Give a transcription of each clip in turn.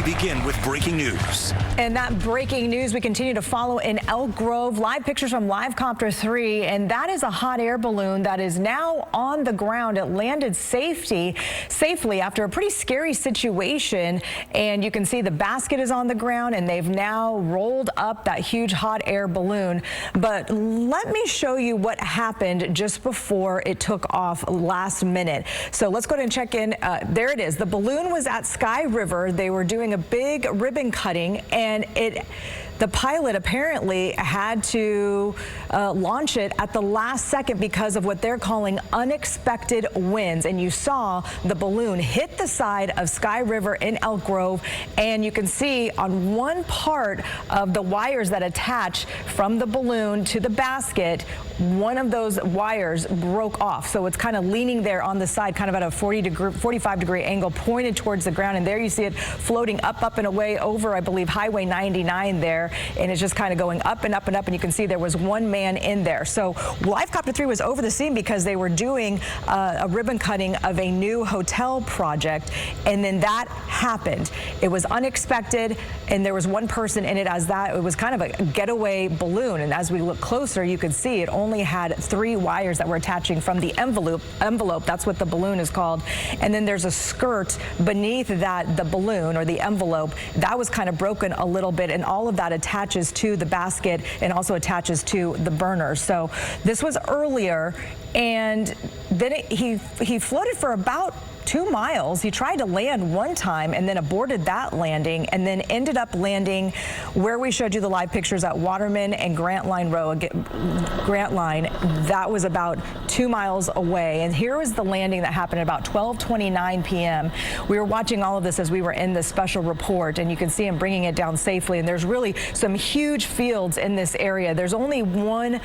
begin with breaking news. And that breaking news we continue to follow in Elk Grove. Live pictures from LiveCopter 3, and that is a hot air balloon that is now on the ground. It landed safely after a pretty scary situation, and you can see the basket is on the ground, and they've now rolled up that huge hot air balloon. But let me show you what happened just before it took off last minute. So let's go ahead and check in. There it is. The balloon was at Sky River. They were doing a big ribbon cutting, and the pilot apparently had to launch it at the last second because of what they're calling unexpected winds. And you saw the balloon hit the side of Sky River in Elk Grove, and you can see on one part of the wires that attach from the balloon to the basket, one of those wires broke off. So it's kind of leaning there on the side, kind of at a 45-degree angle, pointed towards the ground. And there you see it floating up and away over, I believe, Highway 99 there. And it's just kind of going up and up and up, and you can see there was one man in there. So LiveCopter 3 was over the scene because they were doing a ribbon cutting of a new hotel project, and then that happened. It was unexpected, and there was one person in it as that. It was kind of a getaway balloon, and as we look closer, you could see it only had 3 wires that were attaching from the envelope. That's what the balloon is called. And then there's a skirt beneath that, the balloon or the envelope, that was kind of broken a little bit, and all of that attaches to the basket and also attaches to the burner. So this was earlier, and then he floated for about 2 miles. He tried to land one time and then aborted that landing, and then ended up landing where we showed you the live pictures at Waterman and Grant Line Grant Line. That was about 2 miles away. And here was the landing that happened at about 12:29 p.m. We were watching all of this as we were in the special report, and you can see him bringing it down safely. And there's really some huge fields in this area. There's only one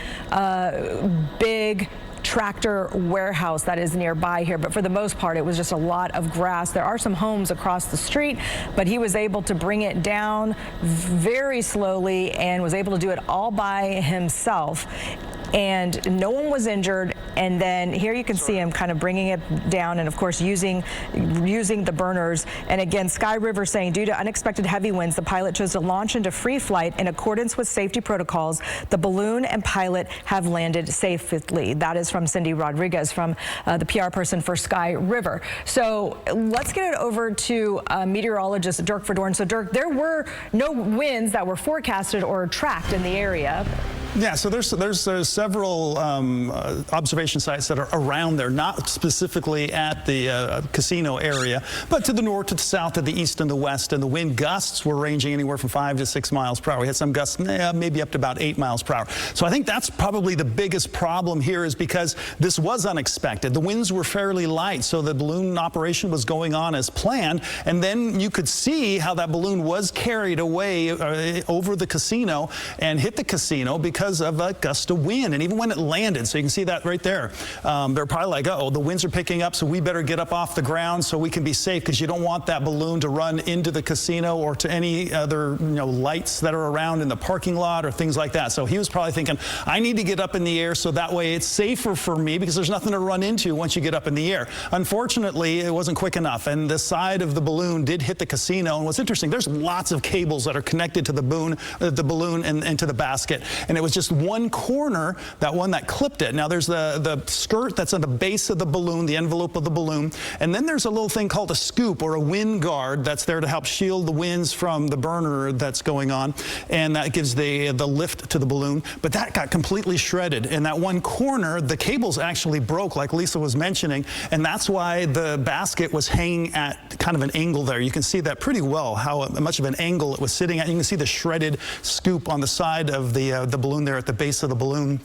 big tractor warehouse that is nearby here, but for the most part it was just a lot of grass. There are some homes across the street, but he was able to bring it down very slowly and was able to do it all by himself, and no one was injured. And then here you can see him kind of bringing it down, and of course using the burners. And again, Sky River saying, due to unexpected heavy winds, the pilot chose to launch into free flight in accordance with safety protocols. The balloon and pilot have landed safely. That is from Cindy Rodriguez, from the PR person for Sky River. So let's get it over to meteorologist Dirk Verdorn. So Dirk, there were no winds that were forecasted or tracked in the area. Yeah, so there's several observation sites that are around there, not specifically at the casino area, but to the north, to the south, to the east, and the west. And the wind gusts were ranging anywhere from 5 to 6 miles per hour. We had some gusts maybe up to about 8 miles per hour. So I think that's probably the biggest problem here, is because this was unexpected. The winds were fairly light, so the balloon operation was going on as planned. And then you could see how that balloon was carried away over the casino and hit the casino because of a gust of wind. And even when it landed, so you can see that right there, they're probably like, uh-oh, the winds are picking up, so we better get up off the ground so we can be safe, because you don't want that balloon to run into the casino or to any other lights that are around in the parking lot or things like that. So he was probably thinking, I need to get up in the air so that way it's safer for me, because there's nothing to run into once you get up in the air. Unfortunately, it wasn't quick enough, and the side of the balloon did hit the casino. And what's interesting, there's lots of cables that are connected to the balloon and to the basket, and it was just one corner, that one that clipped it. Now there's the skirt that's on the base of the balloon, the envelope of the balloon, and then there's a little thing called a scoop, or a wind guard, that's there to help shield the winds from the burner that's going on, and that gives the lift to the balloon. But that got completely shredded. In that one corner, the cables actually broke, like Lisa was mentioning, and that's why the basket was hanging at kind of an angle there. You can see that pretty well, how much of an angle it was sitting at. You can see the shredded scoop on the side of the balloon there at the base of the balloon,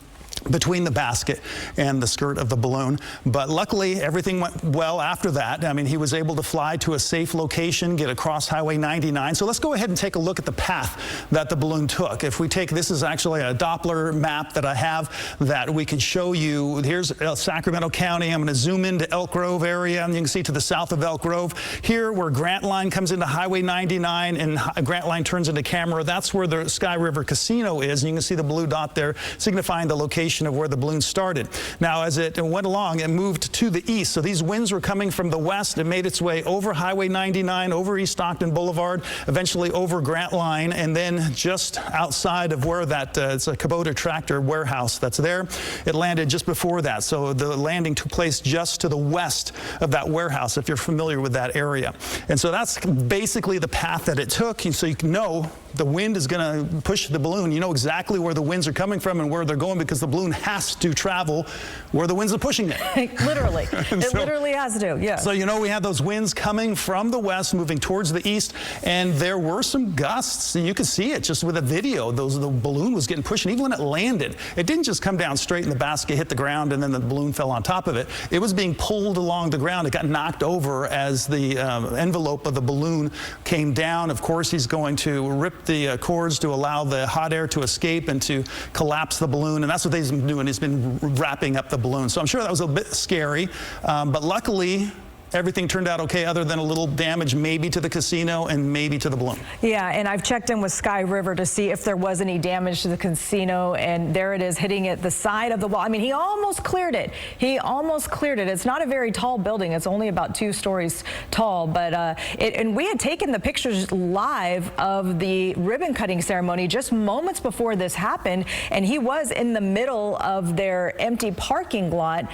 between the basket and the skirt of the balloon. But luckily, everything went well after that. I mean, he was able to fly to a safe location, get across Highway 99. So let's go ahead and take a look at the path that the balloon took. If we take, this is actually a Doppler map that I have that we can show you. Here's Sacramento County. I'm going to zoom into Elk Grove area, and you can see to the south of Elk Grove, here where Grant Line comes into Highway 99 and Grant Line turns into Camera, that's where the Sky River Casino is. And you can see the blue dot there signifying the location location of where the balloon started. Now, as it went along, it moved to the east. So these winds were coming from the west. It made its way over Highway 99, over East Stockton Boulevard, eventually over Grant Line, and then just outside of where that, it's a Kubota tractor warehouse that's there. It landed just before that. So the landing took place just to the west of that warehouse, if you're familiar with that area. And so that's basically the path that it took. So you can know the wind is going to push the balloon. You know exactly where the winds are coming from and where they're going, because the balloon has to travel where the winds are pushing it. Literally. It literally has to, yeah. So you know we had those winds coming from the west, moving towards the east, and there were some gusts. And you could see it just with a video. The balloon was getting pushed, and even when it landed, it didn't just come down straight in the basket, hit the ground, and then the balloon fell on top of it. It was being pulled along the ground. It got knocked over as the envelope of the balloon came down. Of course, he's going to rip the cords to allow the hot air to escape and to collapse the balloon, and that's what he's been doing. He's been wrapping up the balloon. So I'm sure that was a bit scary, but luckily everything turned out okay, other than a little damage maybe to the casino and maybe to the balloon. Yeah, and I've checked in with Sky River to see if there was any damage to the casino, and there it is, hitting it the side of the wall. I mean, he almost cleared it. He almost cleared it. It's not a very tall building. It's only about 2 stories tall, but and we had taken the pictures live of the ribbon cutting ceremony just moments before this happened, and he was in the middle of their empty parking lot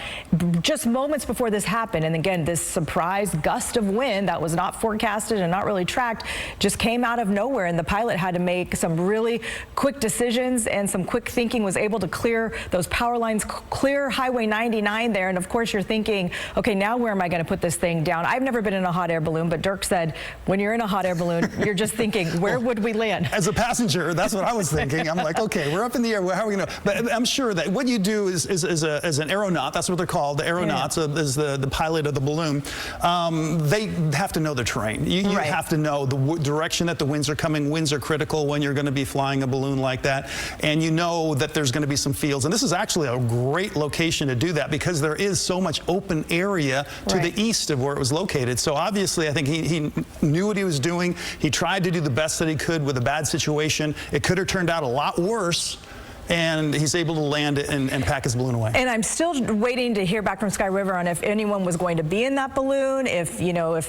just moments before this happened. And again, this surprise gust of wind that was not forecasted and not really tracked just came out of nowhere, and the pilot had to make some really quick decisions and some quick thinking, was able to clear those power lines, clear Highway 99 there. And of course you're thinking, okay, now where am I going to put this thing down? I've never been in a hot air balloon, but Dirk said when you're in a hot air balloon, you're just thinking, where would we land? As a passenger, that's what I was thinking. I'm like, okay, we're up in the air. How are we going to? But I'm sure that what you do is as an aeronaut, that's what they're called, the aeronauts, is the pilot of the balloon. They have to know the terrain. You have to know the direction that the winds are coming. Winds are critical when you're going to be flying a balloon like that. And you know that there's going to be some fields. And this is actually a great location to do that, because there is so much open area to the east of where it was located. So obviously, I think he knew what he was doing. He tried to do the best that he could with a bad situation. It could have turned out a lot worse, and he's able to land it and pack his balloon away. And I'm still waiting to hear back from Sky River on if anyone was going to be in that balloon, if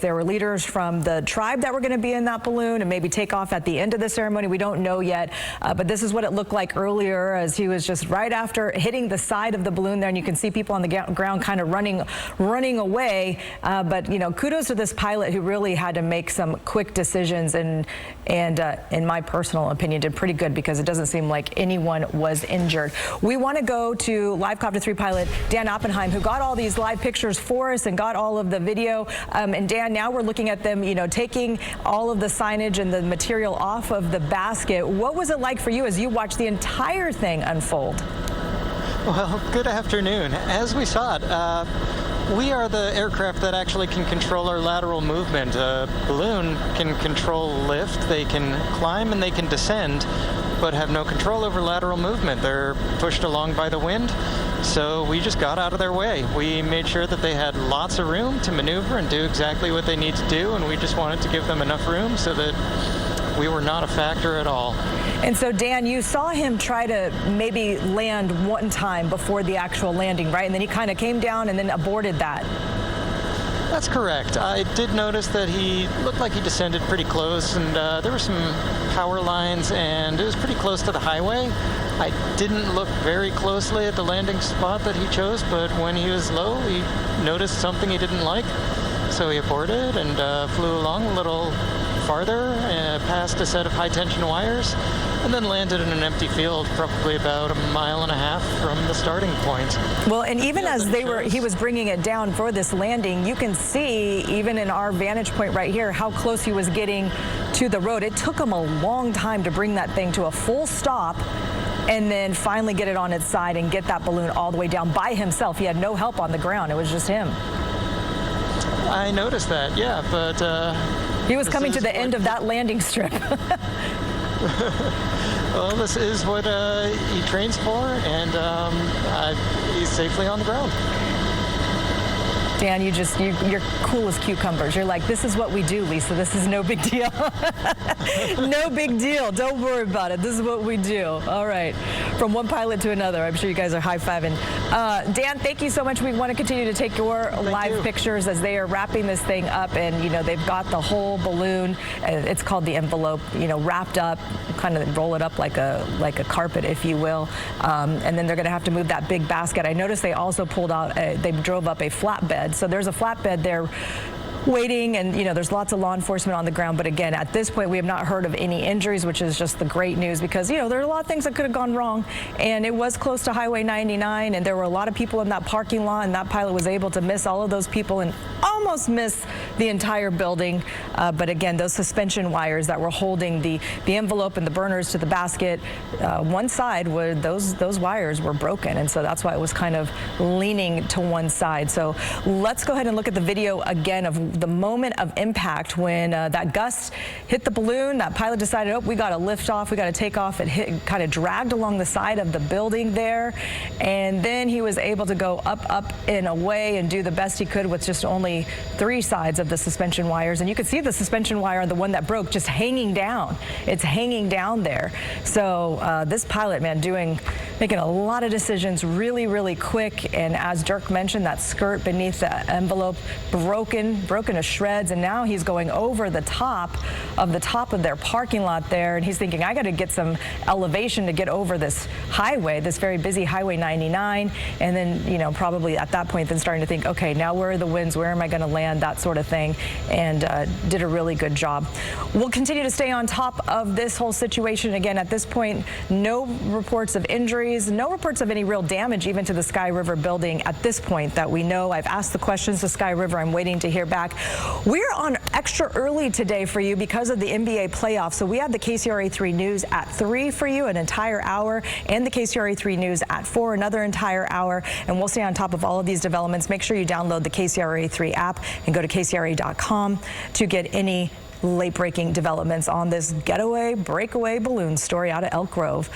there were leaders from the tribe that were going to be in that balloon and maybe take off at the end of the ceremony. We don't know yet, but this is what it looked like earlier as he was just right after hitting the side of the balloon there, and you can see people on the ground kind of running away. But kudos to this pilot who really had to make some quick decisions, and in my personal opinion did pretty good, because it doesn't seem like anyone was injured. We want to go to LiveCopter 3 pilot Dan Oppenheim, who got all these live pictures for us and got all of the video. And Dan, now we're looking at them, taking all of the signage and the material off of the basket. What was it like for you as you watched the entire thing unfold? Well, good afternoon. As we saw it, we are the aircraft that actually can control our lateral movement. A balloon can control lift, they can climb and they can descend, but have no control over lateral movement. They're pushed along by the wind, so we just got out of their way. We made sure that they had lots of room to maneuver and do exactly what they need to do, and we just wanted to give them enough room so that we were not a factor at all. And so, Dan, you saw him try to maybe land one time before the actual landing, right? And then he kind of came down and then aborted that. That's correct. I did notice that he looked like he descended pretty close, and there were some power lines, and it was pretty close to the highway. I didn't look very closely at the landing spot that he chose, but when he was low, he noticed something he didn't like, so he aborted and flew along a little farther, past a set of high-tension wires, and then landed in an empty field, probably about 1.5 miles from the starting point. Well, and even as he was bringing it down for this landing, you can see, even in our vantage point right here, how close he was getting to the road. It took him a long time to bring that thing to a full stop, and then finally get it on its side and get that balloon all the way down by himself. He had no help on the ground. It was just him. I noticed that, yeah, but he was coming to the end of that landing strip. Well, this is what he trains for, and he's safely on the ground. Dan, you're cool as cucumbers. You're like, this is what we do, Lisa. This is no big deal. No big deal. Don't worry about it. This is what we do. All right. From one pilot to another. I'm sure you guys are high-fiving. Dan, thank you so much. We want to continue to take your live pictures as they are wrapping this thing up, and they've got the whole balloon. It's called the envelope. Wrapped up, kind of roll it up like a carpet, if you will, and then they're going to have to move that big basket. I noticed they also pulled out. They drove up a flatbed, so there's a flatbed there waiting, and there's lots of law enforcement on the ground. But again, at this point, we have not heard of any injuries, which is just the great news, because there are a lot of things that could have gone wrong, and it was close to Highway 99, and there were a lot of people in that parking lot, and that pilot was able to miss all of those people and almost miss the entire building. But again, those suspension wires that were holding the envelope and the burners to the basket, one side, those wires were broken, and so that's why it was kind of leaning to one side. So let's go ahead and look at the video again of the moment of impact when that gust hit the balloon. That pilot decided, oh, we got to lift off, we got to take off. It kind of dragged along the side of the building there, and then he was able to go up and away and do the best he could with just only 3 sides of the suspension wires. And you can see the suspension wire on the one that broke just hanging down. It's hanging down there. So this pilot, man, making a lot of decisions really, really quick. And as Dirk mentioned, that skirt beneath the envelope broken to shreds, and now he's going over the top of their parking lot there, and he's thinking, I got to get some elevation to get over this highway, this very busy Highway 99, and then probably at that point then starting to think, okay, now where are the winds, where am I going to land, that sort of thing, and did a really good job. We'll continue to stay on top of this whole situation. Again, at this point, no reports of injuries, no reports of any real damage even to the Sky River building at this point that we know. I've asked the questions to Sky River. I'm waiting to hear back. We're on extra early today for you because of the NBA playoffs. So we have the KCRA 3 News at 3 for you, an entire hour, and the KCRA 3 News at 4, another entire hour. And we'll stay on top of all of these developments. Make sure you download the KCRA 3 app and go to KCRA.com to get any late-breaking developments on this breakaway balloon story out of Elk Grove.